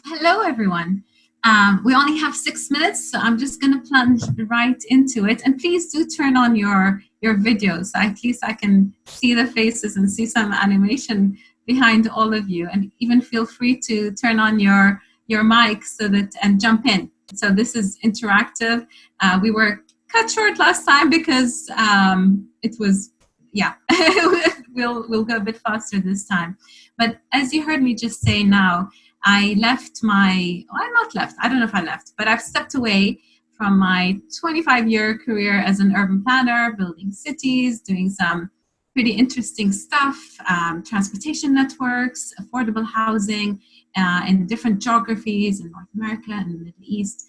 Hello, everyone. We only have 6 minutes, so I'm just going to plunge right into it. And please do turn on your videos. So at least I can see the faces and see some animation behind all of you. And even feel free to turn on your mic so that and jump in. So this is interactive. We were cut short last time because it was yeah. we'll go a bit faster this time. But as you heard me just say now, I left I'm not left, I don't know if I left, but I've stepped away from my 25-year career as an urban planner, building cities, doing some pretty interesting stuff, transportation networks, affordable housing in different geographies in North America and the Middle East.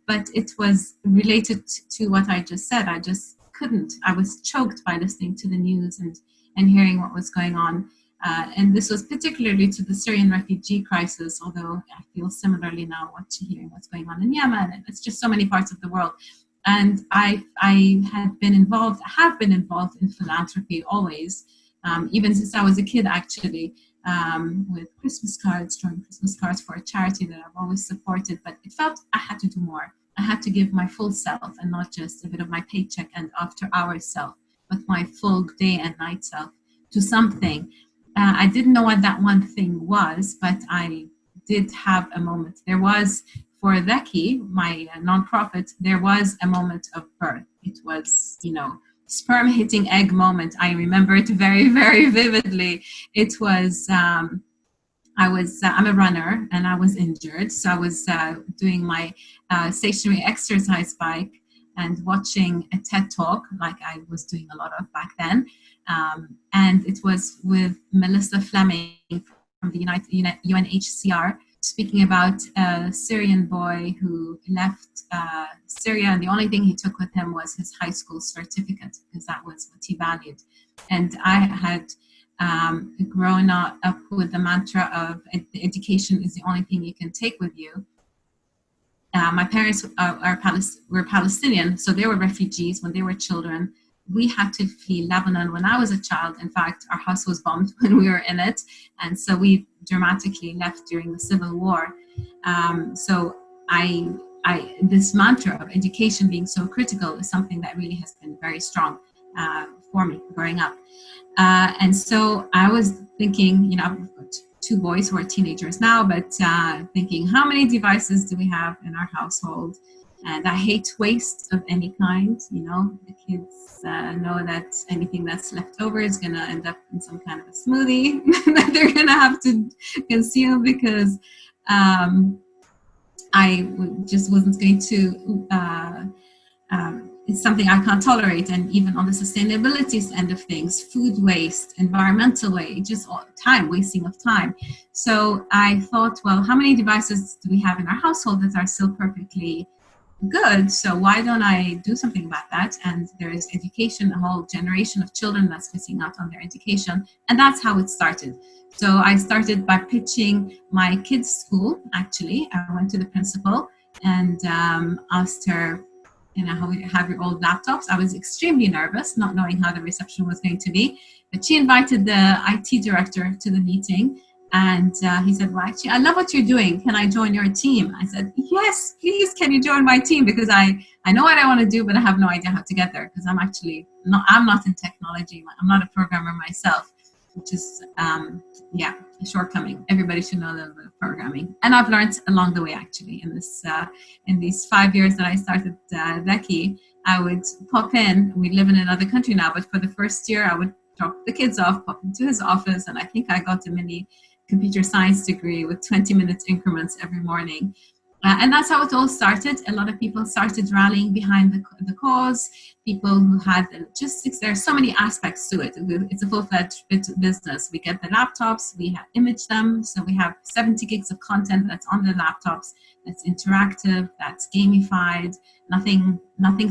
But it was related to what I just said. I just couldn't. I was choked by listening to the news and hearing what was going on. And this was particularly to the Syrian refugee crisis, although I feel similarly now hearing what's going on in Yemen, and it's just so many parts of the world. And I have been involved in philanthropy always, even since I was a kid, actually, with Christmas cards, drawing Christmas cards for a charity that I've always supported. But it felt I had to do more. I had to give my full self and not just a bit of my paycheck and after hours self, but my full day and night self to something. I didn't know what that one thing was, but I did have a moment. There was, for Dhaki, my nonprofit, there was a moment of birth. It was, sperm hitting egg moment. I remember it very, very vividly. It was, I'm a runner and I was injured. So I was doing my stationary exercise bike and watching a TED talk like I was doing a lot of back then. And it was with Melissa Fleming from the UNHCR, speaking about a Syrian boy who left Syria, and the only thing he took with him was his high school certificate, because that was what he valued. And I had grown up with the mantra of education is the only thing you can take with you. My parents were Palestinian, so they were refugees when they were children. We had to flee Lebanon when I was a child. In fact, our house was bombed when we were in it. And so we dramatically left during the Civil War. So this mantra of education being so critical is something that really has been very strong for me growing up. And so I was thinking, I've got two boys who are teenagers now, but thinking, how many devices do we have in our household? And I hate waste of any kind. The kids know that anything that's left over is going to end up in some kind of a smoothie that they're going to have to consume, because I just wasn't going to it's something I can't tolerate. And even on the sustainability end of things, food waste, environmental waste, just wasting of time. So I thought, well, how many devices do we have in our household that are still perfectly good? So why don't I do something about that? And there is education, a whole generation of children that's missing out on their education. And that's how it started. So I started by pitching my kids' school, actually. I went to the principal and asked her, have your old laptops? I was extremely nervous, not knowing how the reception was going to be. But she invited the IT director to the meeting. And he said, well, actually, I love what you're doing. Can I join your team? I said, yes, please, can you join my team? Because I know what I want to do, but I have no idea how to get there, because I'm not in technology. I'm not a programmer myself, which is, a shortcoming. Everybody should know a little bit of programming. And I've learned along the way, actually, in these 5 years that I started Dhaki. I would pop in. We live in another country now, but for the first year, I would drop the kids off, pop into his office, and I think I got a mini computer science degree with 20-minute increments every morning. And that's how it all started. A lot of people started rallying behind the cause, people who had the logistics. There are so many aspects to it. It's a full-fledged business. We get the laptops, we image them. So we have 70 gigs of content that's on the laptops, that's interactive, that's gamified, nothing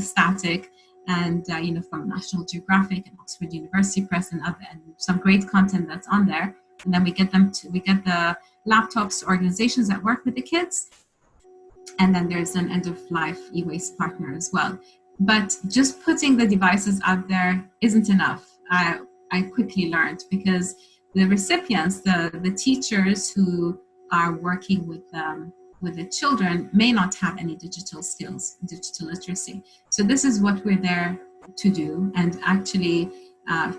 static. And, from National Geographic and Oxford University Press and some great content that's on there. And then we get the laptops to organizations that work with the kids. And then there's an end-of-life e-waste partner as well. But just putting the devices out there isn't enough. I quickly learned, because the recipients, the teachers who are working with the children may not have any digital skills, digital literacy. So this is what we're there to do. And actually,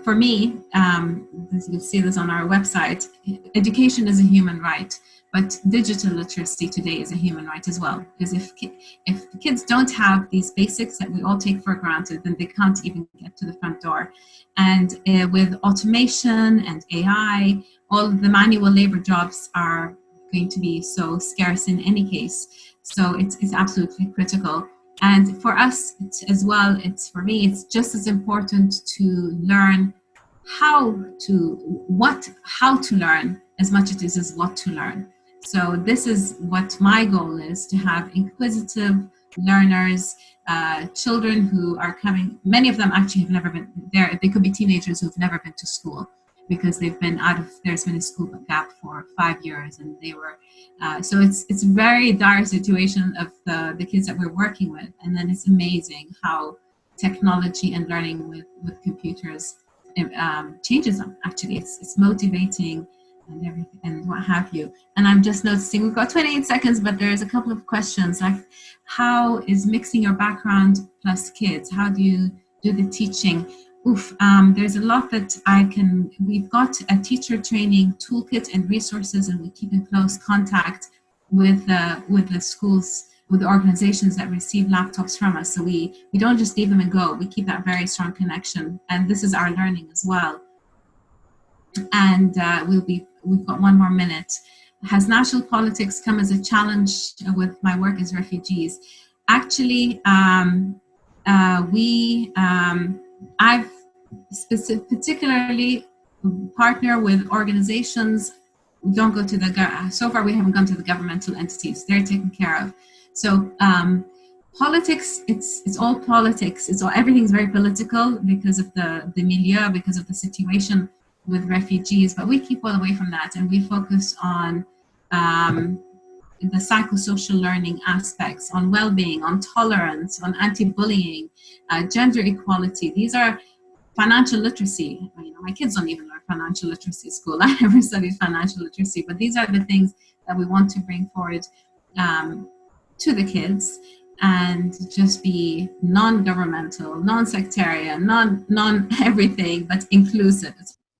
for me, you'll see this on our website, education is a human right, but digital literacy today is a human right as well. Because if the kids don't have these basics that we all take for granted, then they can't even get to the front door. And with automation and AI, all the manual labor jobs are going to be so scarce in any case. So it's absolutely critical. And for us as well, for me, it's just as important to learn how to learn as much as what to learn. So this is what my goal is, to have inquisitive learners, children who are coming, many of them actually have never been there. They could be teenagers who've never been to school because they've been there's been a school gap for 5 years, and they were, so it's a very dire situation of the kids that we're working with. And then it's amazing how technology and learning with computers changes them. Actually, it's motivating and everything and what have you. And I'm just noticing we've got 28 seconds, but there's a couple of questions like, how is mixing your background plus kids? How do you do the teaching? There's a lot that we've got a teacher training toolkit and resources, and we keep in close contact with the schools, with the organizations that receive laptops from us. So we don't just leave them and go. We keep that very strong connection, and this is our learning as well. And we've got 1 more minute. Has national politics come as a challenge with my work as refugees? Actually, I've particularly partner with organizations. We don't go to so far we haven't gone to the governmental entities. They're taken care of. So politics, it's all politics. Everything's very political because of the milieu, because of the situation with refugees. But we keep well away from that, and we focus on the psychosocial learning aspects, on well-being, on tolerance, on anti-bullying, gender equality. These are financial literacy. My kids don't even learn financial literacy at school. I never studied financial literacy, but these are the things that we want to bring forward to the kids, and just be non-governmental, non-sectarian, non-everything, but inclusive. It's